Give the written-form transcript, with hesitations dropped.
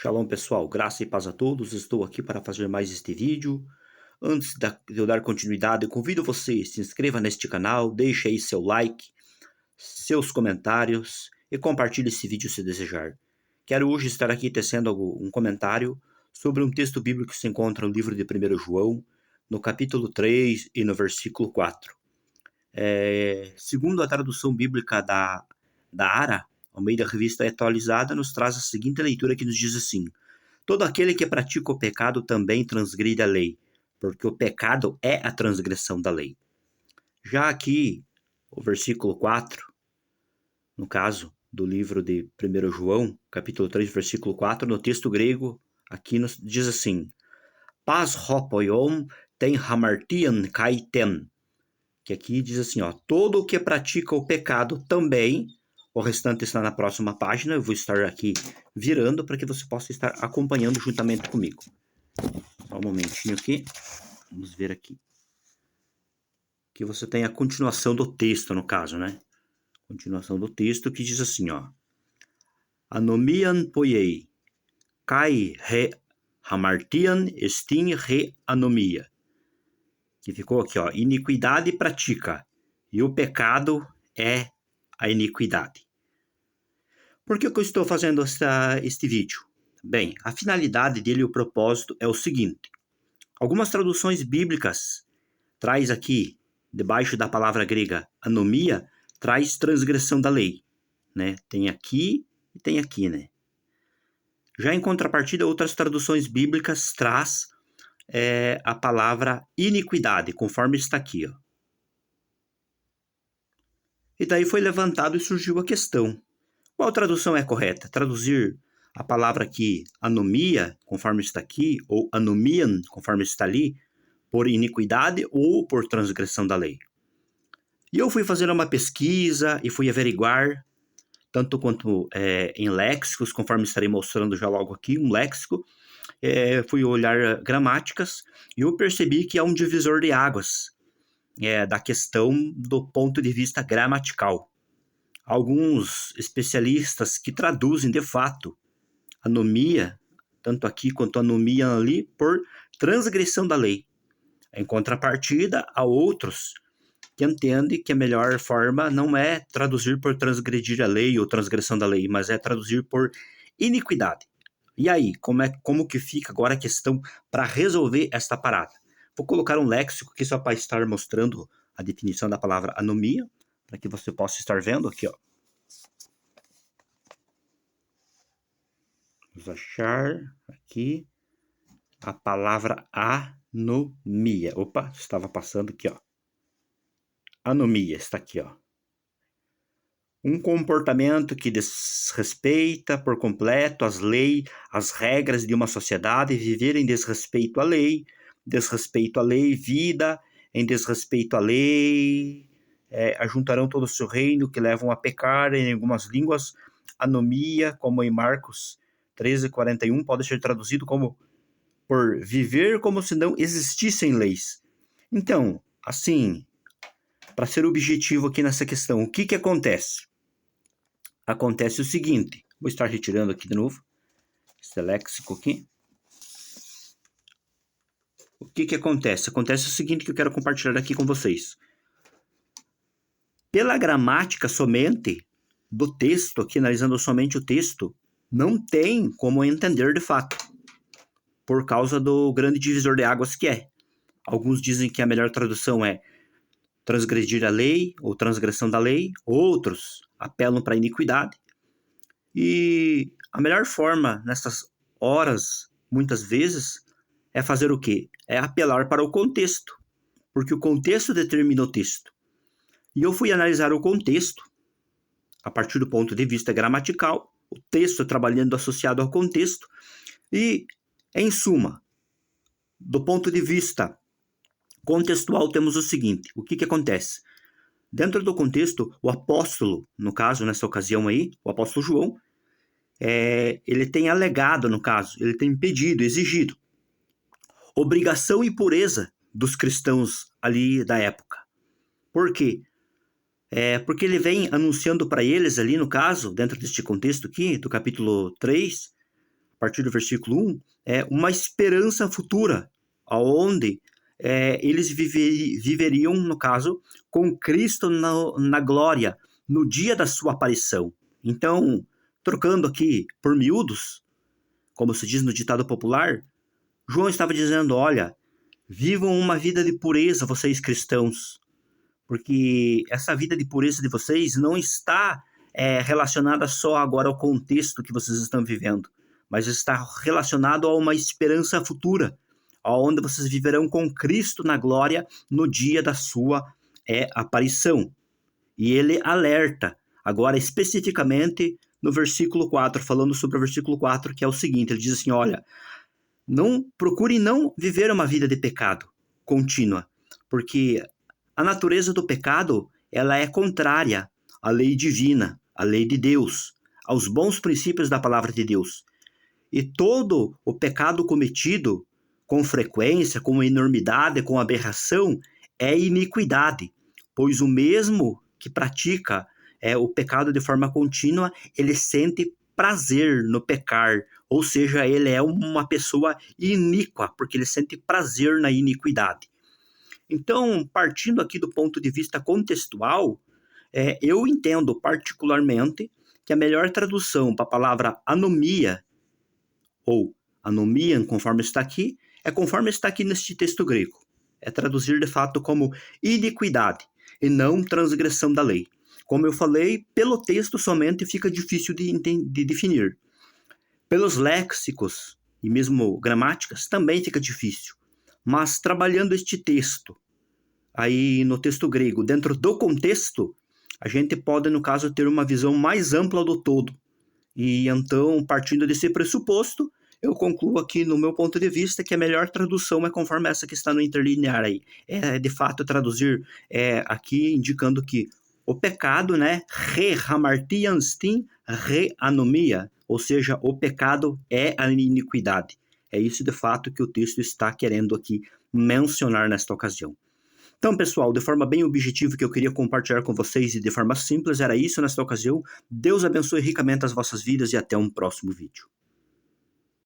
Shalom pessoal, graça e paz a todos, estou aqui para fazer mais este vídeo. Antes de eu dar continuidade, eu convido você, se inscreva neste canal, deixe aí seu like, seus comentários e compartilhe esse vídeo se desejar. Quero hoje estar aqui tecendo um comentário sobre um texto bíblico que se encontra no livro de 1 João, no capítulo 3 e no versículo 4. Segundo a tradução bíblica da ARA, ao meio da revista atualizada, nos traz a seguinte leitura que nos diz assim: todo aquele que pratica o pecado também transgride a lei, porque o pecado é a transgressão da lei. Já aqui, o versículo 4, no caso do livro de 1 João, capítulo 3, versículo 4, no texto grego, aqui nos diz assim: Pas hopoion ten hamartian kai ten. Que aqui diz assim, ó, todo o que pratica o pecado também, o restante está na próxima página, eu vou estar aqui virando para que você possa estar acompanhando juntamente comigo. Só um momentinho aqui, vamos ver aqui. Que você tem a continuação do texto, no caso, né? Continuação do texto que diz assim, ó. Anomian poiei, kai re hamartian estin re anomia. Que ficou aqui, ó, iniquidade pratica, e o pecado é a iniquidade. Por que eu estou fazendo este vídeo? Bem, a finalidade dele e o propósito é o seguinte. Algumas traduções bíblicas traz aqui, debaixo da palavra grega anomia, traz transgressão da lei, né? Tem aqui e tem aqui, né? Já em contrapartida, outras traduções bíblicas traz a palavra iniquidade, conforme está aqui, ó. E daí foi levantado e surgiu a questão. Qual tradução é correta? Traduzir a palavra aqui, anomia, conforme está aqui, ou anomian, conforme está ali, por iniquidade ou por transgressão da lei? E eu fui fazer uma pesquisa e fui averiguar, tanto quanto em léxicos, conforme estarei mostrando já logo aqui, um léxico, fui olhar gramáticas e eu percebi que há um divisor de águas da questão do ponto de vista gramatical. Alguns especialistas que traduzem de fato anomia, tanto aqui quanto anomia ali, por transgressão da lei. Em contrapartida, há outros que entendem que a melhor forma não é traduzir por transgredir a lei ou transgressão da lei, mas é traduzir por iniquidade. E aí, como que fica agora a questão para resolver esta parada? Vou colocar um léxico aqui só para estar mostrando a definição da palavra anomia, para que você possa estar vendo aqui, ó. Vamos achar aqui a palavra anomia. Opa, estava passando aqui, ó. Anomia, está aqui, ó. Um comportamento que desrespeita por completo as leis, as regras de uma sociedade, viver em desrespeito à lei, vida, em desrespeito à lei, ajuntarão todo o seu reino, que levam a pecar, em algumas línguas, anomia, como em Marcos 13:41, pode ser traduzido como por viver como se não existissem leis. Então, assim, para ser objetivo aqui nessa questão, o que acontece? Acontece o seguinte, vou estar retirando aqui de novo, esse léxico aqui. O que acontece? Acontece o seguinte que eu quero compartilhar aqui com vocês. Pela gramática somente do texto, aqui analisando somente o texto, não tem como entender de fato, por causa do grande divisor de águas que é. Alguns dizem que a melhor tradução é transgredir a lei ou transgressão da lei, outros apelam para a iniquidade. E a melhor forma nessas horas, muitas vezes, é fazer o quê? É apelar para o contexto, porque o contexto determina o texto. E eu fui analisar o contexto, a partir do ponto de vista gramatical, o texto trabalhando associado ao contexto, e, em suma, do ponto de vista contextual, temos o seguinte: o que acontece? Dentro do contexto, o apóstolo, no caso, nessa ocasião aí, o apóstolo João, ele tem alegado, no caso, ele tem pedido, exigido obrigação e pureza dos cristãos ali da época. Por quê? Porque ele vem anunciando para eles ali, no caso, dentro deste contexto aqui, do capítulo 3, partir do versículo 1, é uma esperança futura, onde eles viveriam, no caso, com Cristo na glória, no dia da sua aparição. Então, trocando aqui por miúdos, como se diz no ditado popular, João estava dizendo, olha, vivam uma vida de pureza, vocês cristãos, porque essa vida de pureza de vocês não está relacionada só agora ao contexto que vocês estão vivendo, mas está relacionado a uma esperança futura, onde vocês viverão com Cristo na glória no dia da sua aparição. E ele alerta, agora especificamente no versículo 4, falando sobre o versículo 4, que é o seguinte, ele diz assim, olha, procure não viver uma vida de pecado contínua, porque a natureza do pecado, ela é contrária à lei divina, à lei de Deus, aos bons princípios da palavra de Deus. E todo o pecado cometido com frequência, com enormidade, com aberração, é iniquidade, pois o mesmo que pratica o pecado de forma contínua, ele sente prazer no pecar, ou seja, ele é uma pessoa iníqua, porque ele sente prazer na iniquidade. Então, partindo aqui do ponto de vista contextual, eu entendo particularmente que a melhor tradução para a palavra anomia, ou anomian, conforme está aqui, é conforme está aqui neste texto grego. É traduzir de fato como iniquidade, e não transgressão da lei. Como eu falei, pelo texto somente fica difícil de definir. Pelos léxicos e mesmo gramáticas também fica difícil. Mas trabalhando este texto, aí no texto grego, dentro do contexto, a gente pode, no caso, ter uma visão mais ampla do todo. E então, partindo desse pressuposto, eu concluo aqui, no meu ponto de vista, que a melhor tradução é conforme essa que está no interlinear aí. É, de fato, traduzir aqui indicando que o pecado, né, hamartianstin anomia, ou seja, o pecado é a iniquidade. É isso, de fato, que o texto está querendo aqui mencionar nesta ocasião. Então, pessoal, de forma bem objetiva que eu queria compartilhar com vocês e de forma simples, era isso nesta ocasião. Deus abençoe ricamente as vossas vidas e até um próximo vídeo.